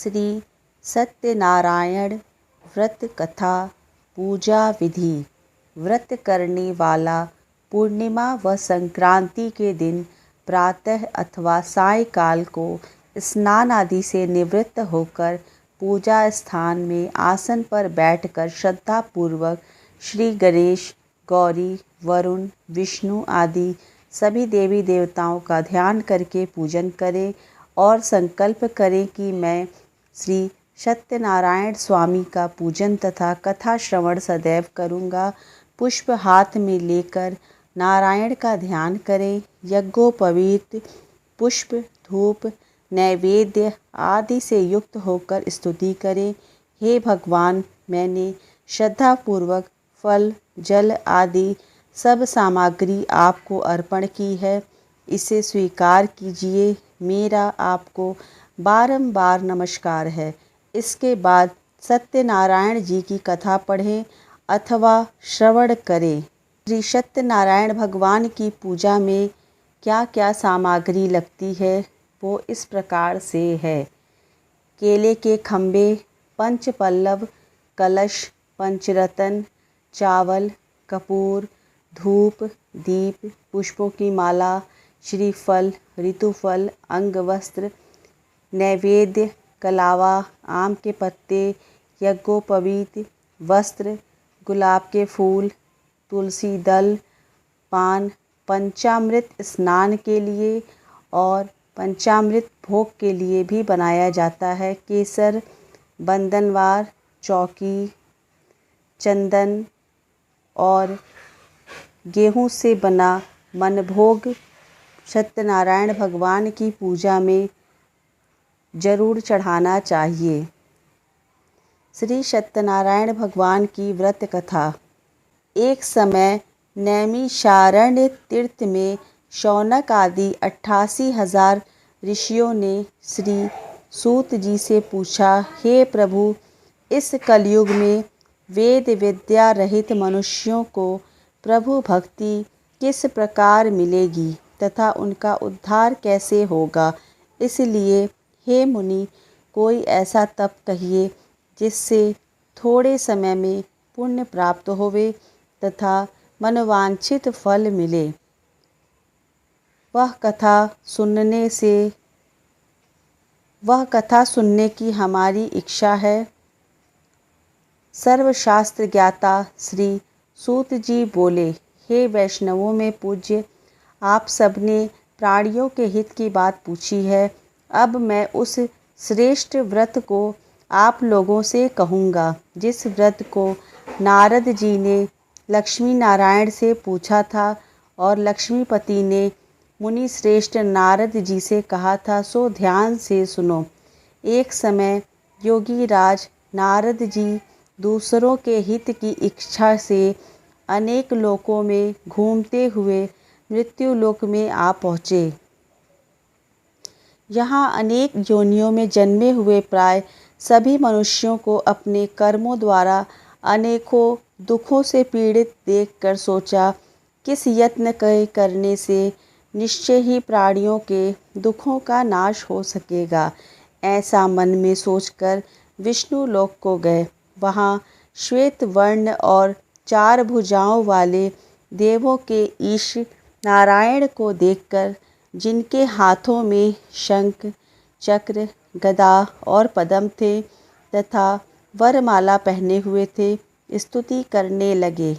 श्री सत्यनारायण व्रत कथा पूजा विधि। व्रत करने वाला पूर्णिमा व संक्रांति के दिन प्रातः अथवा सायंकाल को स्नान आदि से निवृत्त होकर पूजा स्थान में आसन पर बैठकर श्रद्धापूर्वक श्री गणेश, गौरी, वरुण, विष्णु आदि सभी देवी देवताओं का ध्यान करके पूजन करें और संकल्प करें कि मैं श्री सत्यनारायण स्वामी का पूजन तथा कथा श्रवण सदैव करूँगा। पुष्प हाथ में लेकर नारायण का ध्यान करें। यज्ञोपवीत पुष्प, धूप, नैवेद्य आदि से युक्त होकर स्तुति करें। हे भगवान, मैंने श्रद्धापूर्वक फल, जल आदि सब सामग्री आपको अर्पण की है, इसे स्वीकार कीजिए। मेरा आपको बारंबार नमस्कार है। इसके बाद सत्यनारायण जी की कथा पढ़ें अथवा श्रवण करें। श्री सत्यनारायण भगवान की पूजा में क्या क्या सामग्री लगती है वो इस प्रकार से है। केले के खम्भे, पंचपल्लव, कलश, पंचरत्न, चावल, कपूर, धूप, दीप, पुष्पों की माला, श्रीफल, ऋतुफल, अंगवस्त्र, नैवेद्य, कलावा, आम के पत्ते, यज्ञोपवीत वस्त्र, गुलाब के फूल, तुलसी दल, पान, पंचामृत स्नान के लिए और पंचामृत भोग के लिए भी बनाया जाता है। केसर, बंदनवार, चौकी, चंदन और गेहूं से बना मनभोग सत्यनारायण भगवान की पूजा में जरूर चढ़ाना चाहिए। श्री सत्यनारायण भगवान की व्रत कथा। एक समय नैमिषारण्य तीर्थ में शौनक आदि 88,000 ऋषियों ने श्री सूत जी से पूछा, हे प्रभु, इस कलयुग में वेद विद्या रहित मनुष्यों को प्रभु भक्ति किस प्रकार मिलेगी तथा उनका उद्धार कैसे होगा। इसलिए हे मुनि, कोई ऐसा तप कहिए जिससे थोड़े समय में पुण्य प्राप्त होवे तथा मनोवांछित फल मिले। वह कथा सुनने की हमारी इच्छा है। सर्वशास्त्र ज्ञाता श्री सूत जी बोले, हे वैष्णवों में पूज्य, आप सबने प्राणियों के हित की बात पूछी है। अब मैं उस श्रेष्ठ व्रत को आप लोगों से कहूँगा जिस व्रत को नारद जी ने लक्ष्मी नारायण से पूछा था और लक्ष्मीपति ने मुनि श्रेष्ठ नारद जी से कहा था, सो ध्यान से सुनो। एक समय योगी राज नारद जी दूसरों के हित की इच्छा से अनेक लोकों में घूमते हुए मृत्यु लोक में आ पहुँचे। यहाँ अनेक योनियों में जन्मे हुए प्राय सभी मनुष्यों को अपने कर्मों द्वारा अनेकों दुखों से पीड़ित देखकर सोचा, किस यत्न के करने से निश्चय ही प्राणियों के दुखों का नाश हो सकेगा। ऐसा मन में सोचकर विष्णु लोक को गए। वहाँ श्वेत वर्ण और 4 भुजाओं वाले देवों के ईश नारायण को देखकर, जिनके हाथों में शंख, चक्र, गदा और पद्म थे तथा वरमाला पहने हुए थे, स्तुति करने लगे।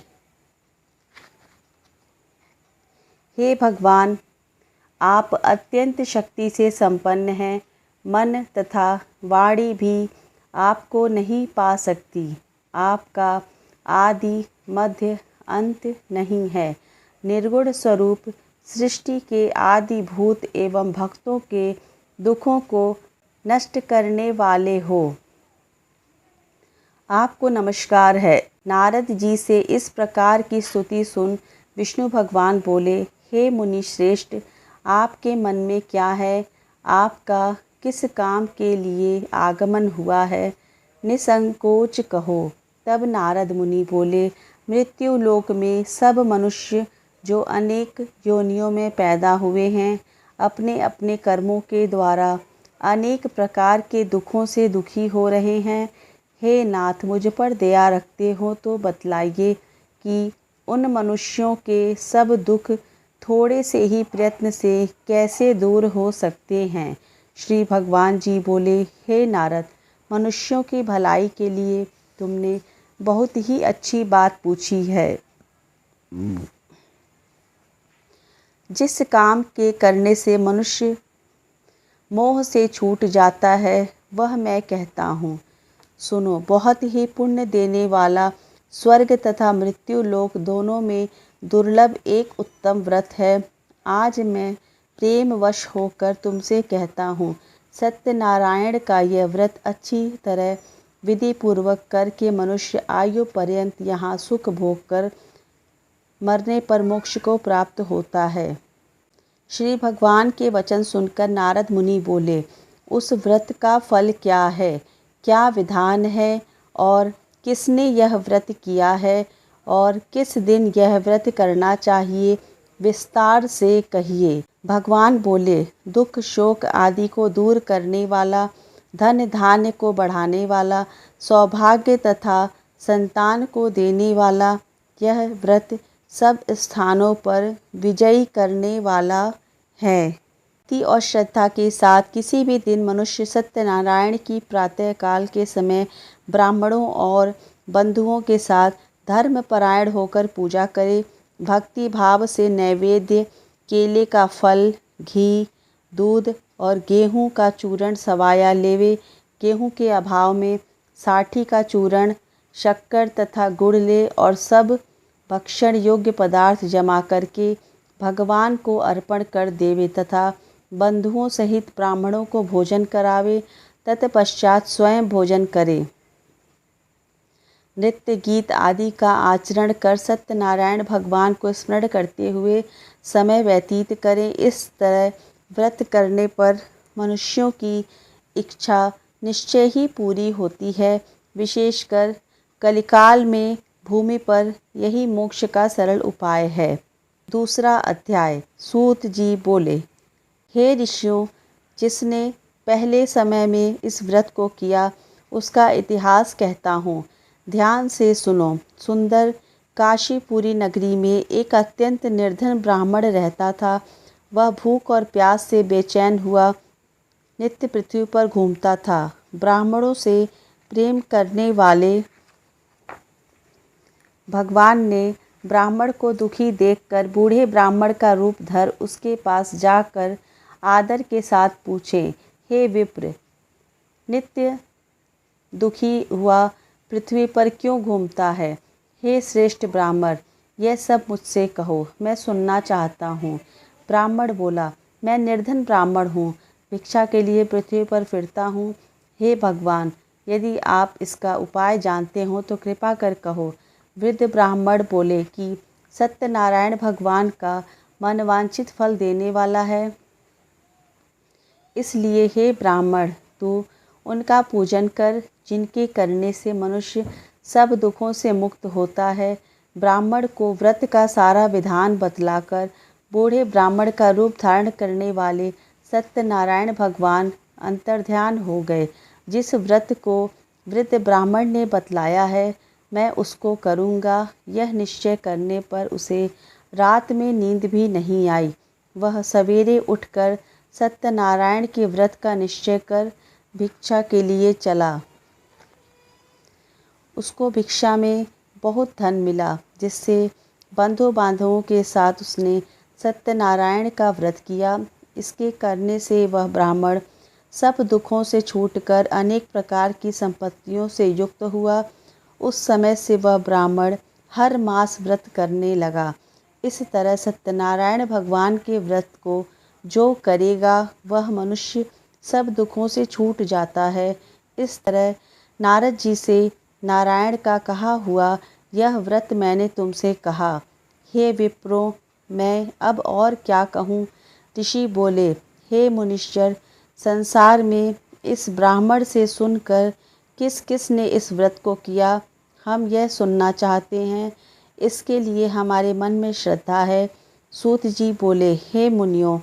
हे भगवान, आप अत्यंत शक्ति से संपन्न हैं। मन तथा वाणी भी आपको नहीं पा सकती। आपका आदि मध्य अंत नहीं है। निर्गुण स्वरूप सृष्टि के आदिभूत एवं भक्तों के दुखों को नष्ट करने वाले हो। आपको नमस्कार है। नारद जी से इस प्रकार की स्तुति सुन विष्णु भगवान बोले, हे मुनि श्रेष्ठ, आपके मन में क्या है? आपका किस काम के लिए आगमन हुआ है? निसंकोच कहो। तब नारद मुनि बोले, मृत्यु लोक में सब मनुष्य जो अनेक योनियों में पैदा हुए हैं, अपने अपने कर्मों के द्वारा अनेक प्रकार के दुखों से दुखी हो रहे हैं। हे नाथ, मुझ पर दया रखते हो तो बतलाइए कि उन मनुष्यों के सब दुख थोड़े से ही प्रयत्न से कैसे दूर हो सकते हैं। श्री भगवान जी बोले, हे नारद, मनुष्यों की भलाई के लिए तुमने बहुत ही अच्छी बात पूछी है। जिस काम के करने से मनुष्य मोह से छूट जाता है वह मैं कहता हूँ। सुनो, बहुत ही पुण्य देने वाला स्वर्ग तथा मृत्यु लोक दोनों में दुर्लभ एक उत्तम व्रत है। आज मैं प्रेमवश होकर तुमसे कहता हूँ, सत्यनारायण का यह व्रत अच्छी तरह विधि पूर्वक करके मनुष्य आयु पर्यंत यहाँ सुख भोग कर मरने पर मोक्ष को प्राप्त होता है। श्री भगवान के वचन सुनकर नारद मुनि बोले, उस व्रत का फल क्या है, क्या विधान है और किसने यह व्रत किया है और किस दिन यह व्रत करना चाहिए, विस्तार से कहिए। भगवान बोले, दुख शोक आदि को दूर करने वाला, धन धान्य को बढ़ाने वाला, सौभाग्य तथा संतान को देने वाला यह व्रत सब स्थानों पर विजयी करने वाला है। भक्ति और श्रद्धा के साथ किसी भी दिन मनुष्य सत्यनारायण की प्रातःकाल के समय ब्राह्मणों और बंधुओं के साथ धर्मपरायण होकर पूजा करे। भक्ति भाव से नैवेद्य, केले का फल, घी, दूध और गेहूं का चूर्ण सवाया लेवे। गेहूं के अभाव में साठी का चूर्ण, शक्कर तथा गुड़ ले और सब भक्षण योग्य पदार्थ जमा करके भगवान को अर्पण कर देवे तथा बंधुओं सहित ब्राह्मणों को भोजन करावे। तत्पश्चात स्वयं भोजन करे। नृत्य गीत आदि का आचरण कर सत्यनारायण भगवान को स्मरण करते हुए समय व्यतीत करें। इस तरह व्रत करने पर मनुष्यों की इच्छा निश्चय ही पूरी होती है। विशेषकर कलिकाल में भूमि पर यही मोक्ष का सरल उपाय है। दूसरा अध्याय। सूत जी बोले, हे ऋषियों, जिसने पहले समय में इस व्रत को किया उसका इतिहास कहता हूँ, ध्यान से सुनो। सुंदर काशीपुरी नगरी में एक अत्यंत निर्धन ब्राह्मण रहता था। वह भूख और प्यास से बेचैन हुआ नित्य पृथ्वी पर घूमता था। ब्राह्मणों से प्रेम करने वाले भगवान ने ब्राह्मण को दुखी देखकर बूढ़े ब्राह्मण का रूप धर उसके पास जाकर आदर के साथ पूछे, हे विप्र, नित्य दुखी हुआ पृथ्वी पर क्यों घूमता है? हे श्रेष्ठ ब्राह्मण, यह सब मुझसे कहो, मैं सुनना चाहता हूँ। ब्राह्मण बोला, मैं निर्धन ब्राह्मण हूँ, भिक्षा के लिए पृथ्वी पर फिरता हूँ। हे भगवान, यदि आप इसका उपाय जानते हो तो कृपा कर कहो। वृद्ध ब्राह्मण बोले कि सत्यनारायण भगवान का मनवांछित फल देने वाला है, इसलिए हे ब्राह्मण, तू उनका पूजन कर, जिनके करने से मनुष्य सब दुखों से मुक्त होता है। ब्राह्मण को व्रत का सारा विधान बतलाकर बूढ़े ब्राह्मण का रूप धारण करने वाले सत्यनारायण भगवान अंतर्ध्यान हो गए। जिस व्रत को वृद्ध ब्राह्मण ने बतलाया है, मैं उसको करूँगा, यह निश्चय करने पर उसे रात में नींद भी नहीं आई। वह सवेरे उठकर सत्यनारायण के व्रत का निश्चय कर भिक्षा के लिए चला। उसको भिक्षा में बहुत धन मिला, जिससे बंधु बांधवों के साथ उसने सत्यनारायण का व्रत किया। इसके करने से वह ब्राह्मण सब दुखों से छूटकर अनेक प्रकार की संपत्तियों से युक्त हुआ। उस समय से वह ब्राह्मण हर मास व्रत करने लगा। इस तरह सत्यनारायण भगवान के व्रत को जो करेगा वह मनुष्य सब दुखों से छूट जाता है। इस तरह नारद जी से नारायण का कहा हुआ यह व्रत मैंने तुमसे कहा। हे विप्रो, मैं अब और क्या कहूँ? ऋषि बोले, हे मुनीश्वर, संसार में इस ब्राह्मण से सुनकर किस किस ने इस व्रत को किया, हम यह सुनना चाहते हैं। इसके लिए हमारे मन में श्रद्धा है। सूत जी बोले, हे मुनियों,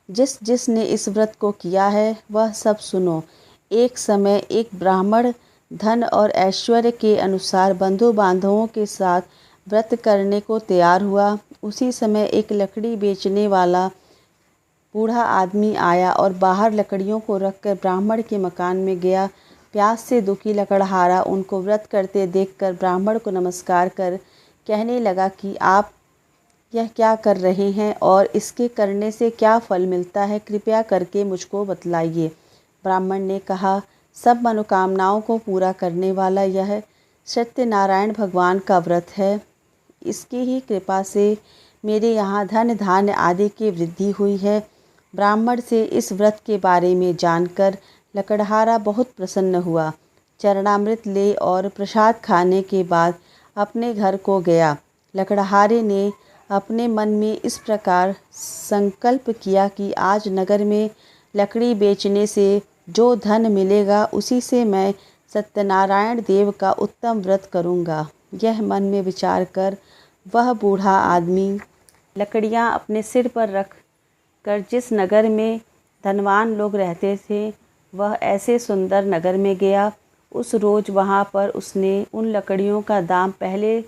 जिस जिसने इस व्रत को किया है वह सब सुनो। एक समय एक ब्राह्मण धन और ऐश्वर्य के अनुसार बंधु बांधवों के साथ व्रत करने को तैयार हुआ। उसी समय एक लकड़ी बेचने वाला बूढ़ा आदमी आया और बाहर लकड़ियों को रखकर ब्राह्मण के मकान में गया। प्यास से दुखी लकड़हारा उनको व्रत करते देखकर ब्राह्मण को नमस्कार कर कहने लगा कि आप यह क्या कर रहे हैं और इसके करने से क्या फल मिलता है, कृपया करके मुझको बतलाइए। ब्राह्मण ने कहा, सब मनोकामनाओं को पूरा करने वाला यह सत्यनारायण भगवान का व्रत है। इसकी ही कृपा से मेरे यहाँ धन धान्य आदि की वृद्धि हुई है। ब्राह्मण से इस व्रत के बारे में जानकर लकड़हारा बहुत प्रसन्न हुआ। चरणामृत ले और प्रसाद खाने के बाद अपने घर को गया। लकड़हारे ने अपने मन में इस प्रकार संकल्प किया कि आज नगर में लकड़ी बेचने से जो धन मिलेगा उसी से मैं सत्यनारायण देव का उत्तम व्रत करूँगा। यह मन में विचार कर वह बूढ़ा आदमी लकड़ियाँ अपने सिर पर रख कर जिस नगर में धनवान लोग रहते थे वह ऐसे सुंदर नगर में गया। उस रोज़ वहाँ पर उसने उन लकड़ियों का दाम पहले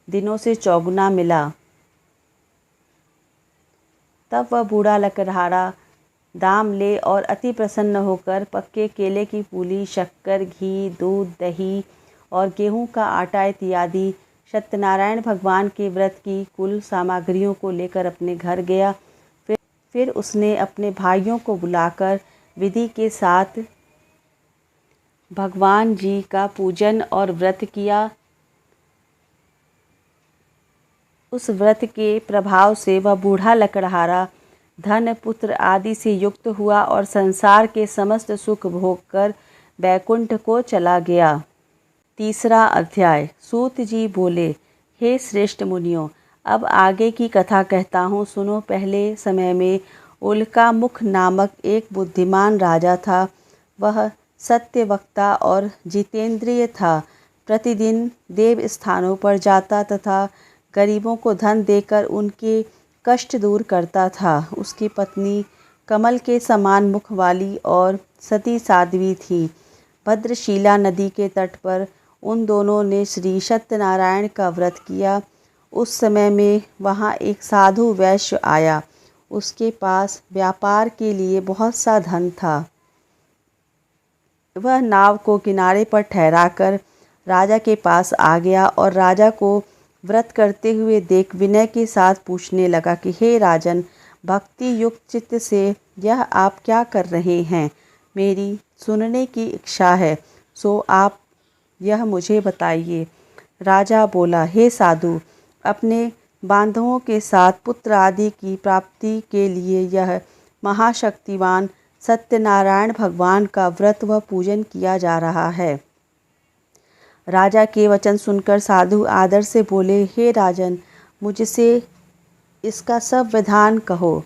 दिनों से चौगुना मिला। तब वह बूढ़ा लकड़हारा दाम ले और अति प्रसन्न होकर पक्के केले की पूली, शक्कर, घी, दूध, दही और गेहूं का आटा इत्यादि सत्यनारायण भगवान के व्रत की कुल सामग्रियों को लेकर अपने घर गया। फिर उसने अपने भाइयों को बुलाकर विधि के साथ भगवान जी का पूजन और व्रत किया। उस व्रत के प्रभाव से वह बूढ़ा लकड़हारा धन, पुत्र आदि से युक्त हुआ और संसार के समस्त सुख भोग कर बैकुंठ को चला गया। तीसरा अध्याय। सूत जी बोले, हे श्रेष्ठ मुनियों, अब आगे की कथा कहता हूँ, सुनो। पहले समय में उल्का मुख नामक एक बुद्धिमान राजा था। वह सत्यवक्ता और जितेंद्रिय था। प्रतिदिन देव स्थानों पर जाता तथा गरीबों को धन देकर उनके कष्ट दूर करता था। उसकी पत्नी कमल के समान मुख वाली और सती साध्वी थी। भद्रशिला नदी के तट पर उन दोनों ने श्री सत्यनारायण का व्रत किया। उस समय में वहाँ एक साधु वैश्य आया। उसके पास व्यापार के लिए बहुत सा धन था। वह नाव को किनारे पर ठहराकर राजा के पास आ गया और राजा को व्रत करते हुए देख विनय के साथ पूछने लगा कि हे राजन, भक्ति युक्त चित्त से यह आप क्या कर रहे हैं? मेरी सुनने की इच्छा है, सो आप यह मुझे बताइए। राजा बोला, हे साधु, अपने बांधवों के साथ पुत्र आदि की प्राप्ति के लिए यह महाशक्तिवान सत्यनारायण भगवान का व्रत व पूजन किया जा रहा है। राजा के वचन सुनकर साधु आदर से बोले, हे राजन, मुझसे इसका सब विधान कहो।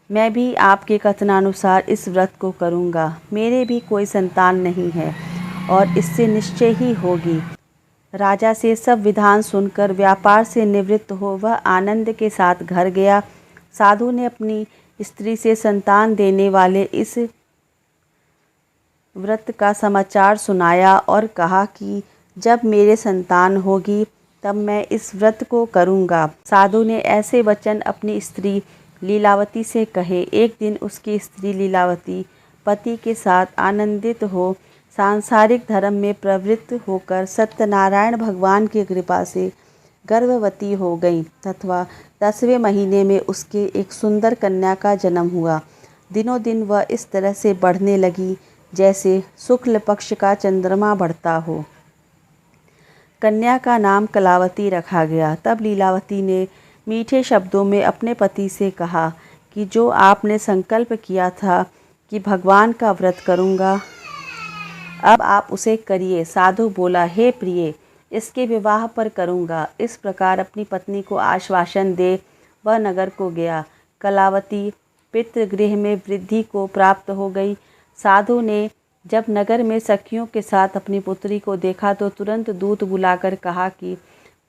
मैं भी आपके कथनानुसार इस व्रत को करूँगा। मेरे भी कोई संतान नहीं है और इससे निश्चय ही होगी। राजा से सब विधान सुनकर व्यापार से निवृत्त हो वह आनंद के साथ घर गया। साधु ने अपनी स्त्री से संतान देने वाले इस व्रत का समाचार सुनाया और कहा कि जब मेरे संतान होगी तब मैं इस व्रत को करूँगा। साधु ने ऐसे वचन अपनी स्त्री लीलावती से कहे। एक दिन उसकी स्त्री लीलावती पति के साथ आनंदित हो सांसारिक धर्म में प्रवृत्त होकर सत्यनारायण भगवान की कृपा से गर्भवती हो गई तथा 10वें महीने में उसके एक सुंदर कन्या का जन्म हुआ। दिनों दिन वह इस तरह से बढ़ने लगी जैसे शुक्ल पक्ष का चंद्रमा बढ़ता हो। कन्या का नाम कलावती रखा गया। तब लीलावती ने मीठे शब्दों में अपने पति से कहा कि जो आपने संकल्प किया था कि भगवान का व्रत करूँगा, अब आप उसे करिए। साधु बोला, हे प्रिय, इसके विवाह पर करूँगा। इस प्रकार अपनी पत्नी को आश्वासन दे वह नगर को गया। कलावती पितृगृह में वृद्धि को प्राप्त हो गई। साधु ने जब नगर में सखियों के साथ अपनी पुत्री को देखा तो तुरंत दूत बुलाकर कहा कि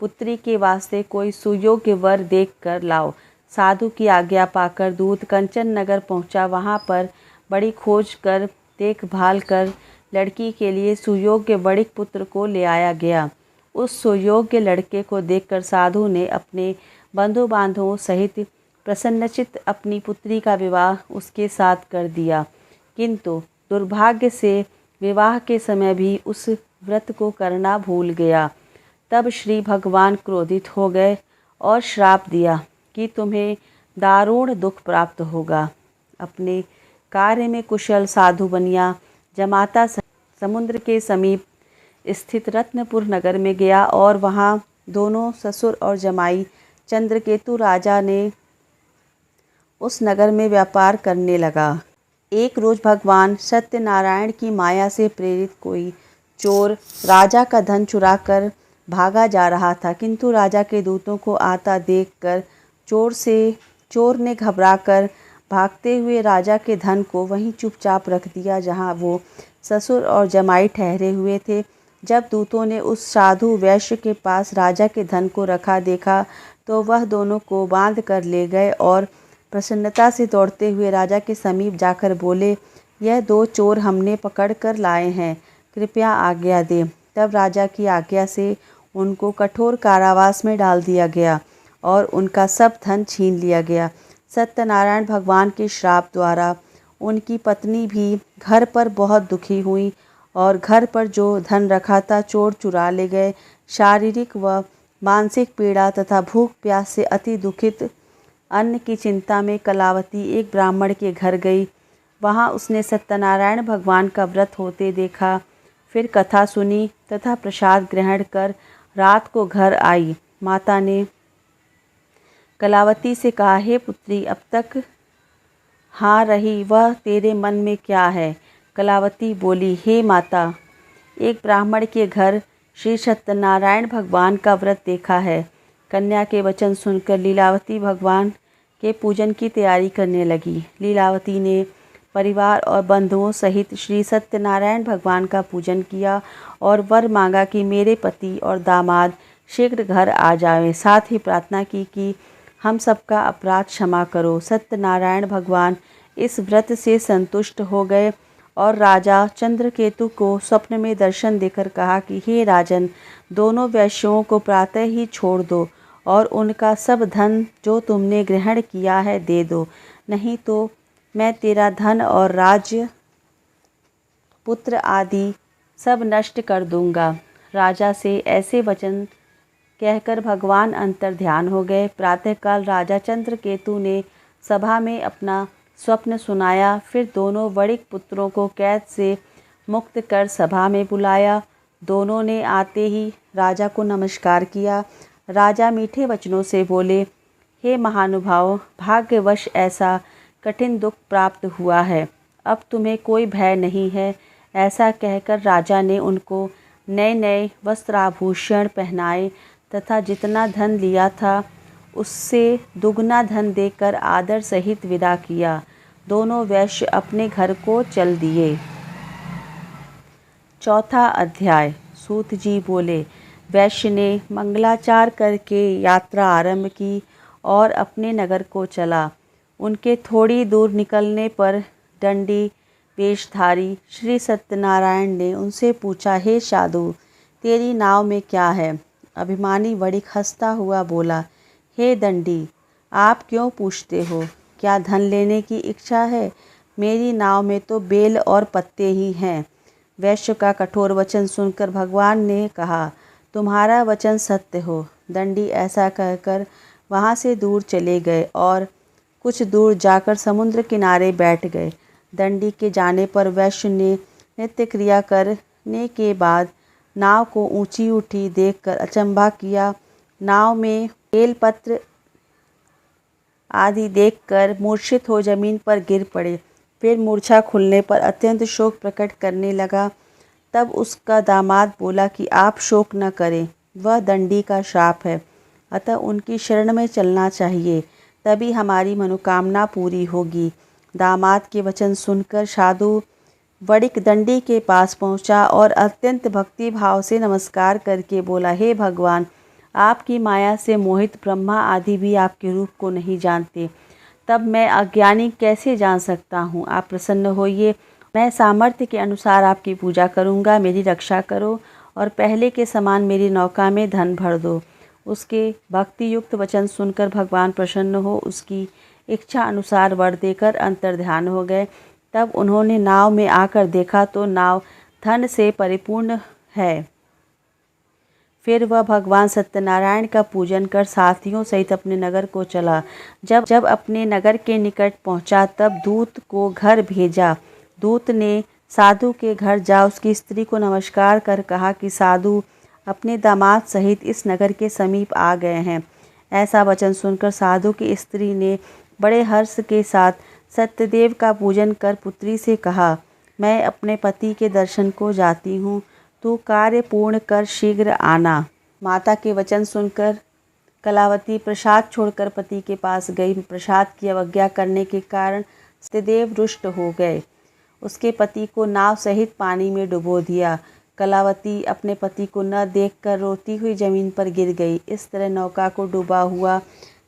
पुत्री के वास्ते कोई सुयोग्य वर देख कर लाओ। साधु की आज्ञा पाकर दूत कंचन नगर पहुंचा। वहां पर बड़ी खोज कर देखभाल कर लड़की के लिए सुयोग्य वणिक पुत्र को ले आया गया। उस सुयोग्य लड़के को देखकर साधु ने अपने बंधु बांधवों सहित प्रसन्नचित्त अपनी पुत्री का विवाह उसके साथ कर दिया। किंतु दुर्भाग्य से विवाह के समय भी उस व्रत को करना भूल गया। तब श्री भगवान क्रोधित हो गए और श्राप दिया कि तुम्हें दारुण दुख प्राप्त होगा। अपने कार्य में कुशल साधु बनिया जमाता समुद्र के समीप स्थित रत्नपुर नगर में गया और वहाँ दोनों ससुर और जमाई चंद्रकेतु राजा ने उस नगर में व्यापार करने लगा। एक रोज भगवान सत्यनारायण की माया से प्रेरित कोई चोर राजा का धन चुराकर भागा जा रहा था, किंतु राजा के दूतों को आता देखकर चोर ने घबराकर भागते हुए राजा के धन को वहीं चुपचाप रख दिया जहां वो ससुर और जमाई ठहरे हुए थे। जब दूतों ने उस साधु वैश्य के पास राजा के धन को रखा देखा तो वह दोनों को बांध कर ले गए और प्रसन्नता से दौड़ते हुए राजा के समीप जाकर बोले, यह दो चोर हमने पकड़ कर लाए हैं, कृपया आज्ञा दें। तब राजा की आज्ञा से उनको कठोर कारावास में डाल दिया गया और उनका सब धन छीन लिया गया। सत्यनारायण भगवान के श्राप द्वारा उनकी पत्नी भी घर पर बहुत दुखी हुई और घर पर जो धन रखा था चोर चुरा ले गए। शारीरिक व मानसिक पीड़ा तथा भूख प्यास से अति दुखित अन्न की चिंता में कलावती एक ब्राह्मण के घर गई। वहां उसने सत्यनारायण भगवान का व्रत होते देखा, फिर कथा सुनी तथा प्रसाद ग्रहण कर रात को घर आई। माता ने कलावती से कहा, हे पुत्री, अब तक हाँ रही वह तेरे मन में क्या है? कलावती बोली, हे माता, एक ब्राह्मण के घर श्री सत्यनारायण भगवान का व्रत देखा है। कन्या के वचन सुनकर लीलावती भगवान के पूजन की तैयारी करने लगी। लीलावती ने परिवार और बंधुओं सहित श्री सत्यनारायण भगवान का पूजन किया और वर मांगा कि मेरे पति और दामाद शीघ्र घर आ जाएं। साथ ही प्रार्थना की कि हम सबका अपराध क्षमा करो। सत्यनारायण भगवान इस व्रत से संतुष्ट हो गए और राजा चंद्रकेतु को स्वप्न में दर्शन देकर कहा कि हे राजन, दोनों वैश्यों को प्रातः ही छोड़ दो और उनका सब धन जो तुमने ग्रहण किया है दे दो, नहीं तो मैं तेरा धन और राज्य पुत्र आदि सब नष्ट कर दूंगा। राजा से ऐसे वचन कहकर भगवान अंतर ध्यान हो गए। प्रातःकाल राजा चंद्रकेतु ने सभा में अपना स्वप्न सुनाया, फिर दोनों वणिक पुत्रों को कैद से मुक्त कर सभा में बुलाया। दोनों ने आते ही राजा को नमस्कार किया। राजा मीठे वचनों से बोले, हे महानुभाव, भाग्यवश ऐसा कठिन दुख प्राप्त हुआ है, अब तुम्हें कोई भय नहीं है। ऐसा कहकर राजा ने उनको नए नए वस्त्राभूषण पहनाए तथा जितना धन लिया था उससे दुगना धन देकर आदर सहित विदा किया। दोनों वैश्य अपने घर को चल दिए। चौथा अध्याय। सूत जी बोले, वैश्य ने मंगलाचार करके यात्रा आरंभ की और अपने नगर को चला। उनके थोड़ी दूर निकलने पर दंडी वेशधारी श्री सत्यनारायण ने उनसे पूछा, हे साधु, तेरी नाव में क्या है? अभिमानी वणिक हंसता हुआ बोला, हे दंडी, आप क्यों पूछते हो? क्या धन लेने की इच्छा है? मेरी नाव में तो बेल और पत्ते ही हैं। वैश्य का कठोर वचन सुनकर भगवान ने कहा, तुम्हारा वचन सत्य हो। दंडी ऐसा कहकर वहाँ से दूर चले गए और कुछ दूर जाकर समुद्र किनारे बैठ गए। दंडी के जाने पर वैश्य ने नित्य क्रिया करने के बाद नाव को ऊंची उठी देखकर अचंभा किया। नाव में बेलपत्र आदि देखकर मूर्छित हो जमीन पर गिर पड़े। फिर मूर्छा खुलने पर अत्यंत शोक प्रकट करने लगा। तब उसका दामाद बोला कि आप शोक न करें, वह दंडी का श्राप है, अतः उनकी शरण में चलना चाहिए, तभी हमारी मनोकामना पूरी होगी। दामाद के वचन सुनकर साधु वणिक दंडी के पास पहुंचा और अत्यंत भक्ति भाव से नमस्कार करके बोला, हे भगवान, आपकी माया से मोहित ब्रह्मा आदि भी आपके रूप को नहीं जानते। तब मैं अज्ञानी कैसे जान सकता हूँ? आप प्रसन्न होइए, मैं सामर्थ्य के अनुसार आपकी पूजा करूँगा। मेरी रक्षा करो और पहले के समान मेरी नौका में धन भर दो। उसके भक्ति युक्त वचन सुनकर भगवान प्रसन्न हो उसकी इच्छा अनुसार वर देकर अंतर्ध्यान हो गए। तब उन्होंने नाव में आकर देखा तो नाव धन से परिपूर्ण है। फिर वह भगवान सत्यनारायण का पूजन कर साथियों सहित अपने नगर को चला। जब अपने नगर के निकट पहुंचा तब दूत को घर भेजा। दूत ने साधु के घर जा उसकी स्त्री को नमस्कार कर कहा कि साधु अपने दामाद सहित इस नगर के समीप आ गए हैं। ऐसा वचन सुनकर साधु की स्त्री ने बड़े हर्ष के साथ सत्यदेव का पूजन कर पुत्री से कहा, मैं अपने पति के दर्शन को जाती हूँ, तू कार्य पूर्ण कर शीघ्र आना। माता के वचन सुनकर कलावती प्रसाद छोड़कर पति के पास गई। प्रसाद की अवज्ञा करने के कारण सत्यदेव रुष्ट हो गए। उसके पति को नाव सहित पानी में डुबो दिया। कलावती अपने पति को न देखकर रोती हुई जमीन पर गिर गई। इस तरह नौका को डूबा हुआ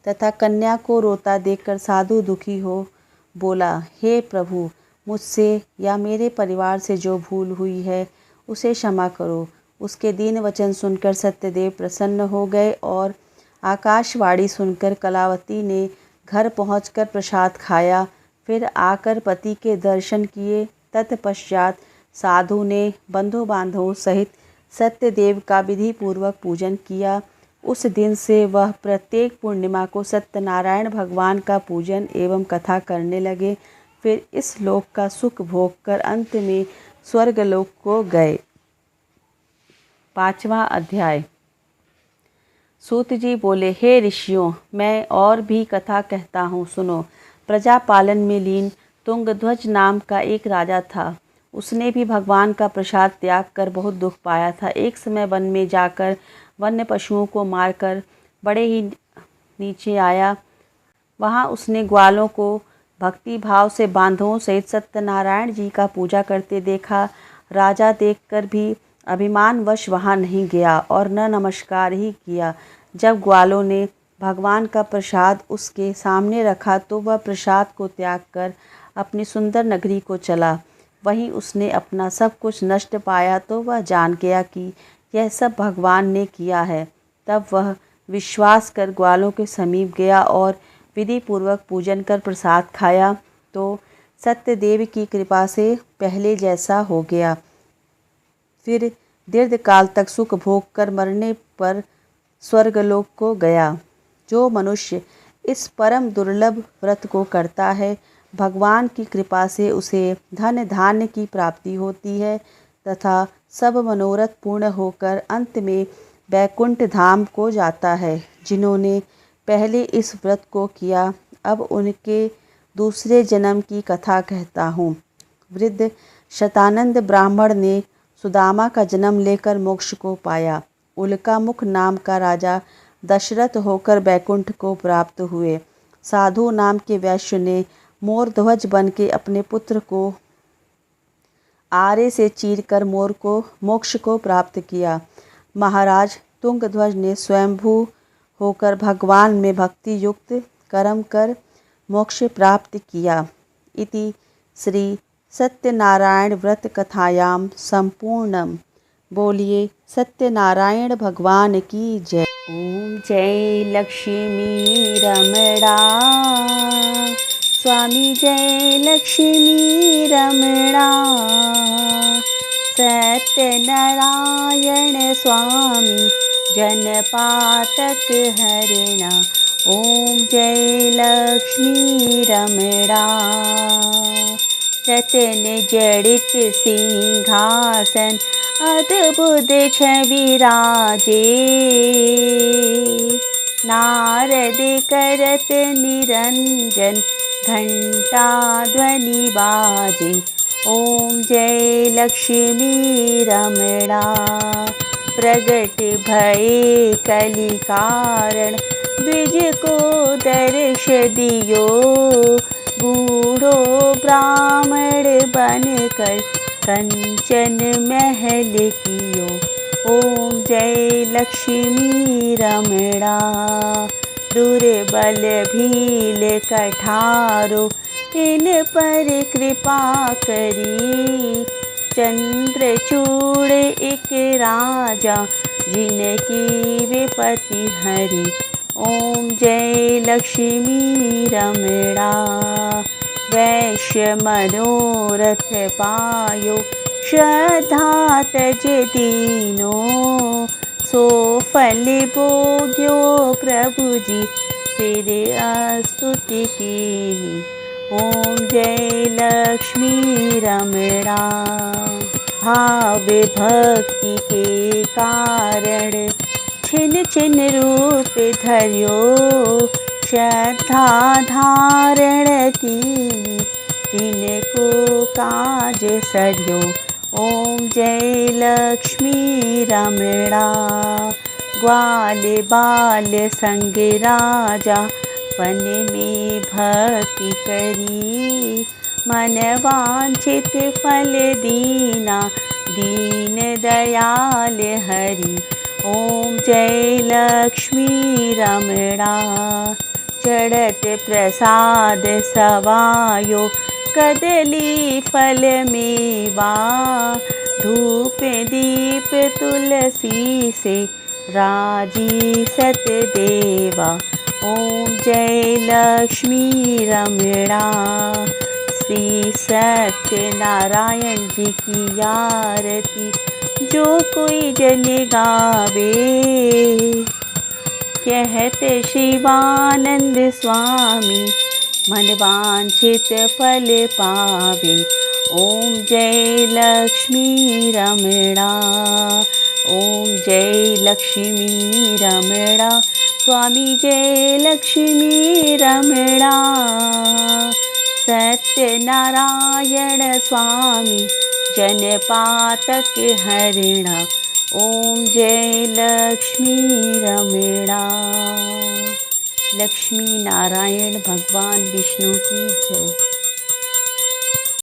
तथा कन्या को रोता देखकर साधु दुखी हो बोला, हे प्रभु, मुझसे या मेरे परिवार से जो भूल हुई है उसे क्षमा करो। उसके दीन वचन सुनकर सत्यदेव प्रसन्न हो गए और आकाशवाणी सुनकर कलावती ने घर पहुंचकर प्रसाद खाया। फिर आकर पति के दर्शन किए। तत्पश्चात साधु ने बंधु बांधवों सहित सत्यदेव का विधि पूर्वक पूजन किया। उस दिन से वह प्रत्येक पूर्णिमा को सत्यनारायण भगवान का पूजन एवं कथा करने लगे। फिर इस लोक का सुख भोग कर अंत में स्वर्गलोक को गए। 5वां अध्याय। सूत जी बोले, हे ऋषियों, मैं और भी कथा कहता हूँ, सुनो। प्रजा पालन में लीन तुंगध्वज नाम का एक राजा था। उसने भी भगवान का प्रसाद त्याग कर बहुत दुख पाया था। एक समय वन में जाकर वन्य पशुओं को मारकर बड़े ही नीचे आया। वहाँ उसने ग्वालों को भक्ति भाव से बांधवों सहित सत्यनारायण जी का पूजा करते देखा। राजा देखकर भी अभिमानवश वहाँ नहीं गया और न नमस्कार ही किया। जब ग्वालों ने भगवान का प्रसाद उसके सामने रखा तो वह प्रसाद को त्याग कर अपनी सुंदर नगरी को चला। वहीं उसने अपना सब कुछ नष्ट पाया तो वह जान गया कि यह सब भगवान ने किया है। तब वह विश्वास कर ग्वालों के समीप गया और विधि पूर्वक पूजन कर प्रसाद खाया तो सत्यदेव की कृपा से पहले जैसा हो गया। फिर दीर्घकाल तक सुख भोग कर मरने पर स्वर्गलोक को गया। जो मनुष्य इस परम दुर्लभ व्रत को करता है, भगवान की कृपा से उसे धन धान्य की प्राप्ति होती है तथा सब मनोरथ पूर्ण होकर अंत में वैकुंठ धाम को जाता है। जिन्होंने पहले इस व्रत को किया, अब उनके दूसरे जन्म की कथा कहता हूँ। वृद्ध शतानंद ब्राह्मण ने सुदामा का जन्म लेकर मोक्ष को पाया। उल्का मुख नाम का राजा दशरथ होकर वैकुंठ को प्राप्त हुए। साधु नाम के वैश्य ने मोर ध्वज बन के अपने पुत्र को आरे से चीरकर मोर को मोक्ष को प्राप्त किया। महाराज तुंगध्वज ने स्वयंभू होकर भगवान में भक्ति युक्त कर्म कर मोक्ष प्राप्त किया। इति श्री सत्यनारायण व्रत कथायां संपूर्णम। बोलिए सत्यनारायण भगवान की जय। ओम जय लक्ष्मी रमणा। स्वामी जय लक्ष्मी रमणा। सत्यनारायण स्वामी जनपातक हरणा। ओम जय लक्ष्मी रमणा। रतन जड़ित सिंहासन अद्भुत छवि राजे। नारद करत निरंजन घंटा ध्वनि बाजे। ओम जय लक्ष्मी रमणा। प्रगट भये कलि कारण द्विज को दर्श दियो। बूढ़ो ब्राह्मण बनकर कंचन महल कियो। ओम जय लक्ष्मी रमणा। दुर्बल भील कठारो इन पर कृपा करी। चंद्रचूड़ एक राजा जिनकी विपत्ति हरी। ओम जय लक्ष्मी रमणा। वैश्य मनोरथ पायो श्रद्धा तज दीनो। सो फल भोग्यो प्रभु जी फिर स्तुति कीनी। ओम जय लक्ष्मी रमणा। भाव भक्ति के कारण छिन छिन रूप धर्यो। श्रद्धा धारण कीनी तिनको काज सरियो। ओम जय लक्ष्मी रमणा। ग्वाल बाल संग राजा वन में भक्ति करी। मन वांछित फल दीना दीन दयाल हरि। ओम जय लक्ष्मी रमणा। चढ़त प्रसाद सवायो कदली फल मेवा। धूप दीप तुलसी से राजी सत देवा। ओम जय लक्ष्मी रमणा। श्री सत्यनारायण जी की आरती जो कोई जन गावे। कहते शिवानंद स्वामी मन वांछित फल पावे। ओम जय लक्ष्मी रमणा। ओम जय लक्ष्मी रमणा। स्वामी जय लक्ष्मी रमणा। सत्यनारायण स्वामी जनपातक हरिणा। ओम जय लक्ष्मी रमणा। लक्ष्मी नारायण भगवान विष्णु की जय।